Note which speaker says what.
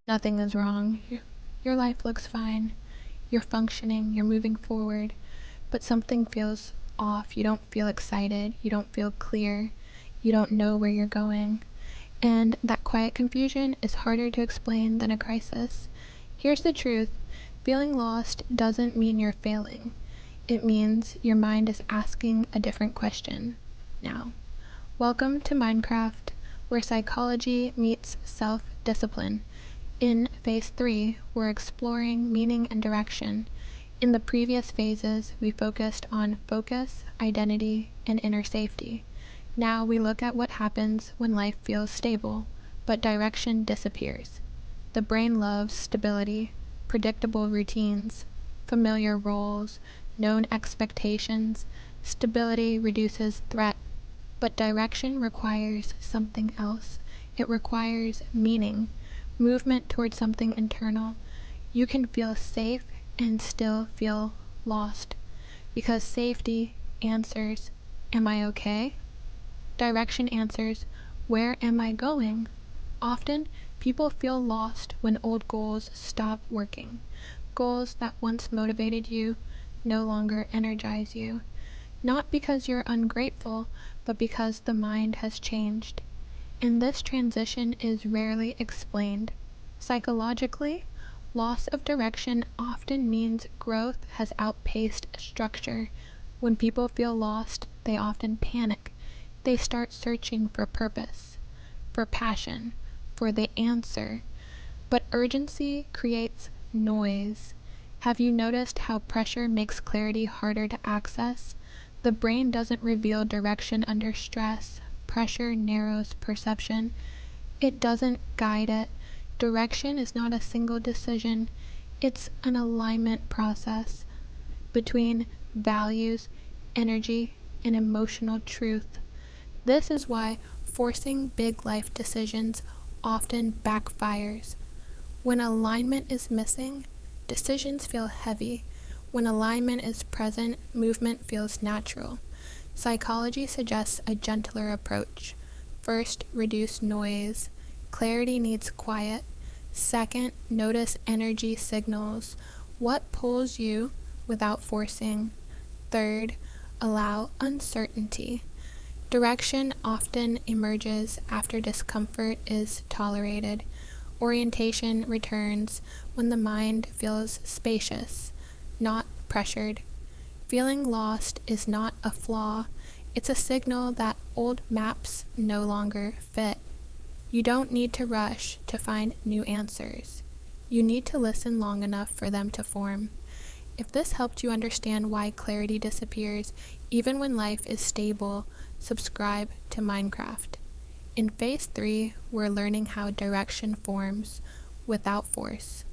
Speaker 1: Nothing is wrong. Your life looks fine. You're functioning, you're moving forward, but something feels off. You don't feel excited, you don't feel clear, you don't know where you're going. And that quiet confusion is harder to explain than a crisis. Here's the truth: feeling lost doesn't mean you're failing. It means your mind is asking a different question now. Welcome to Mindcraft, where psychology meets self-discipline. In Phase 3, we're exploring meaning and direction. In the previous phases, we focused on focus, identity, and inner safety. Now we look at what happens when life feels stable, but direction disappears. The brain loves stability, predictable routines, familiar roles, known expectations. Stability reduces threat, but direction requires something else. It requires meaning, movement towards something internal. You can feel safe and still feel lost, because safety answers, "Am I okay?" Direction answers, "Where am I going?" Often, people feel lost when old goals stop working. Goals that once motivated you no longer energize you. Not because you're ungrateful, but because the mind has changed. And this transition is rarely explained. Psychologically, loss of direction often means growth has outpaced structure. When people feel lost, they often panic. They start searching for purpose, for passion, for the answer. But urgency creates noise. Have you noticed how pressure makes clarity harder to access? The brain doesn't reveal direction under stress. Pressure narrows perception. It doesn't guide it. Direction is not a single decision. It's an alignment process between values, energy, and emotional truth. This is why forcing big life decisions often backfires. When alignment is missing, decisions feel heavy. When alignment is present, movement feels natural. Psychology suggests a gentler approach. First, reduce noise. Clarity needs quiet. Second, notice energy signals. What pulls you without forcing? Third, allow uncertainty. Direction often emerges after discomfort is tolerated. Orientation returns when the mind feels spacious, not pressured. Feeling lost is not a flaw. It's a signal that old maps no longer fit. You don't need to rush to find new answers. You need to listen long enough for them to form. If this helped you understand why clarity disappears, even when life is stable, subscribe to Mindcraft. In Phase 3, we're learning how direction forms without force.